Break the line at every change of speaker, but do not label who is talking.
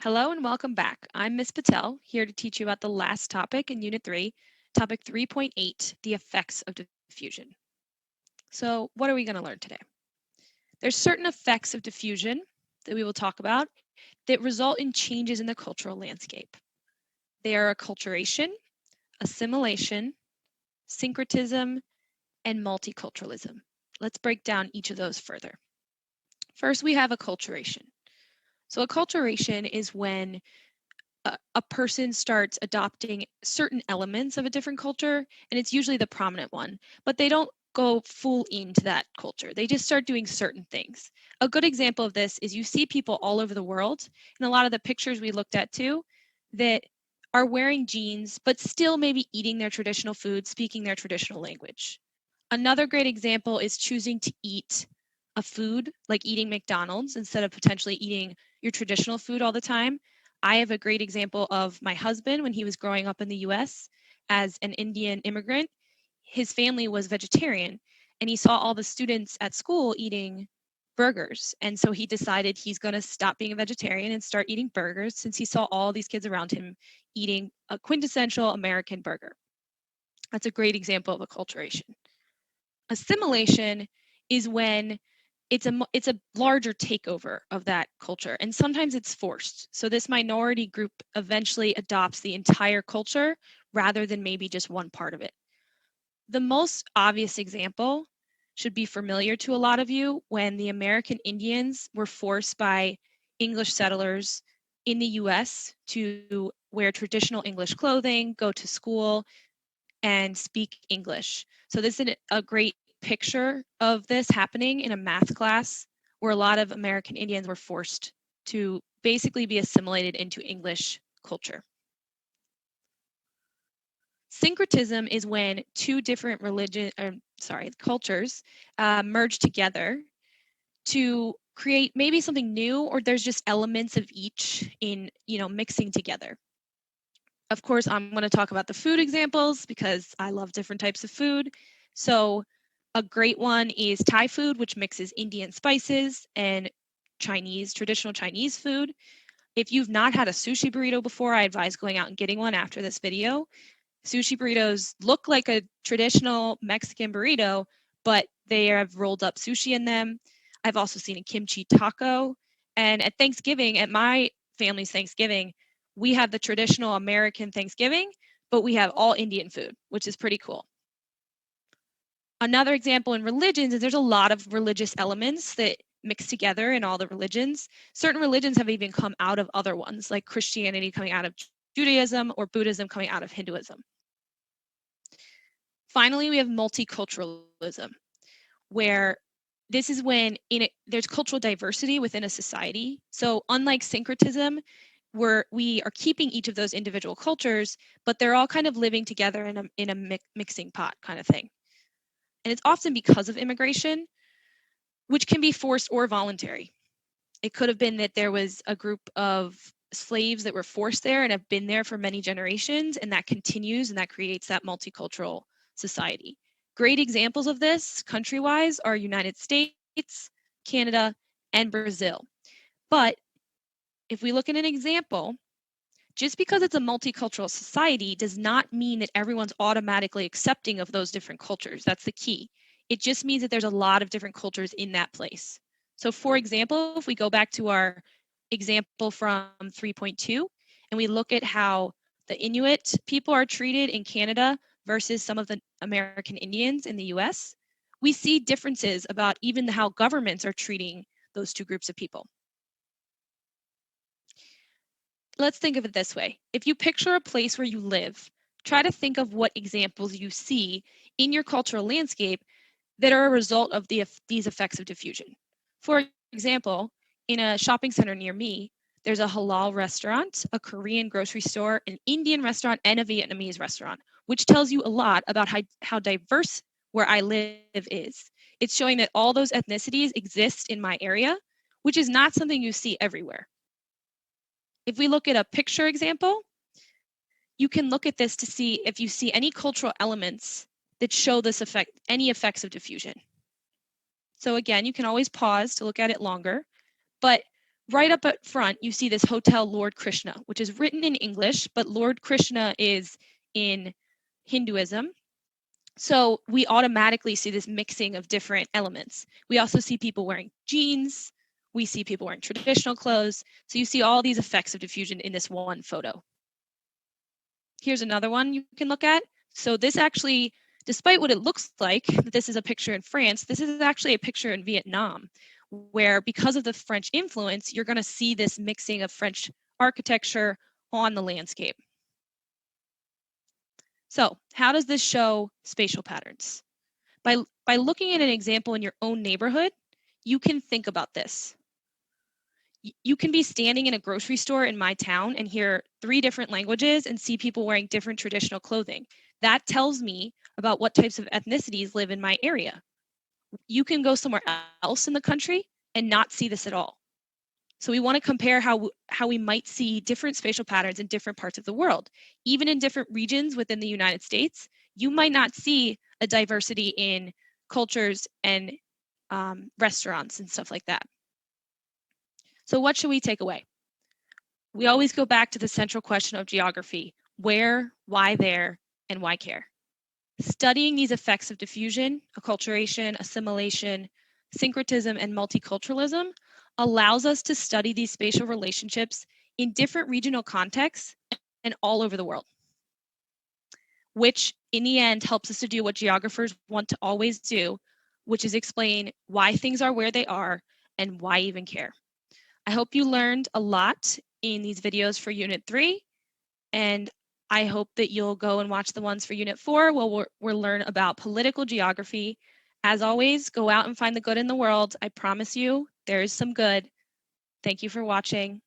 Hello and welcome back. I'm Ms. Patel, here to teach you about the last topic in Unit 3, topic 3.8, the effects of diffusion. So what are we going to learn today? There's certain effects of diffusion that we will talk about that result in changes in the cultural landscape. They are acculturation, assimilation, syncretism, and multiculturalism. Let's break down each of those further. First, we have acculturation. So acculturation is when a person starts adopting certain elements of a different culture, and it's usually the prominent one, but they don't go full into that culture. They just start doing certain things. A good example of this is you see people all over the world, and a lot of the pictures we looked at too, that are wearing jeans, but still maybe eating their traditional food, speaking their traditional language. Another great example is choosing to eat a food like eating McDonald's instead of potentially eating your traditional food all the time. I have a great example of my husband when he was growing up in the US as an Indian immigrant. His family was vegetarian and he saw all the students at school eating burgers. And so he decided he's going to stop being a vegetarian and start eating burgers since he saw all these kids around him eating a quintessential American burger. That's a great example of acculturation. Assimilation is when it's a larger takeover of that culture, and sometimes it's forced. So this minority group eventually adopts the entire culture rather than maybe just one part of it. The most obvious example should be familiar to a lot of you when the American Indians were forced by English settlers in the US to wear traditional English clothing, go to school, and speak English. So this is a great picture of this happening in a math class where a lot of American Indians were forced to basically be assimilated into English culture. Syncretism is when two different cultures merge together to create maybe something new, or there's just elements of each in mixing together. Of course, I'm going to talk about the food examples because I love different types of food. So a great one is Thai food, which mixes Indian spices and traditional Chinese food. If you've not had a sushi burrito before, I advise going out and getting one after this video. Sushi burritos look like a traditional Mexican burrito, but they have rolled up sushi in them. I've also seen a kimchi taco. And at Thanksgiving, at my family's Thanksgiving, we have the traditional American Thanksgiving, but we have all Indian food, which is pretty cool. Another example in religions is there's a lot of religious elements that mix together in all the religions. Certain religions have even come out of other ones, like Christianity coming out of Judaism or Buddhism coming out of Hinduism. Finally, we have multiculturalism, where this is when there's cultural diversity within a society. So unlike syncretism, where we are keeping each of those individual cultures, but they're all kind of living together in a mixing pot kind of thing. And it's often because of immigration, which can be forced or voluntary. It could have been that there was a group of slaves that were forced there and have been there for many generations, and that continues, and that creates that multicultural society. Great examples of this country-wise are United States, Canada, and Brazil. But if we look at an example, just because it's a multicultural society does not mean that everyone's automatically accepting of those different cultures. That's the key. It just means that there's a lot of different cultures in that place. So for example, if we go back to our example from 3.2 and we look at how the Inuit people are treated in Canada versus some of the American Indians in the US, we see differences about even how governments are treating those two groups of people. Let's think of it this way. If you picture a place where you live, try to think of what examples you see in your cultural landscape that are a result of these effects of diffusion. For example, in a shopping center near me, there's a halal restaurant, a Korean grocery store, an Indian restaurant, and a Vietnamese restaurant, which tells you a lot about how diverse where I live is. It's showing that all those ethnicities exist in my area, which is not something you see everywhere. If we look at a picture example, you can look at this to see if you see any cultural elements that show this effect, any effects of diffusion. So again, you can always pause to look at it longer, but right up at front, you see this hotel Lord Krishna, which is written in English, but Lord Krishna is in Hinduism. So we automatically see this mixing of different elements. We also see people wearing jeans. We see people wearing traditional clothes. So you see all these effects of diffusion in this one photo. Here's another one you can look at. So this actually, despite what it looks like, this is a picture in France, this is actually a picture in Vietnam, where because of the French influence, you're going to see this mixing of French architecture on the landscape. So how does this show spatial patterns? By looking at an example in your own neighborhood, you can think about this. You can be standing in a grocery store in my town and hear 3 different languages and see people wearing different traditional clothing. That tells me about what types of ethnicities live in my area. You can go somewhere else in the country and not see this at all. So we want to compare how we might see different spatial patterns in different parts of the world. Even in different regions within the United States, you might not see a diversity in cultures and restaurants and stuff like that. So what should we take away? We always go back to the central question of geography: where, why there, and why care? Studying these effects of diffusion, acculturation, assimilation, syncretism, and multiculturalism allows us to study these spatial relationships in different regional contexts and all over the world, which in the end helps us to do what geographers want to always do, which is explain why things are where they are and why even care. I hope you learned a lot in these videos for Unit 3, and I hope that you'll go and watch the ones for Unit 4 where we'll learn about political geography. As always, go out and find the good in the world. I promise you, there is some good. Thank you for watching.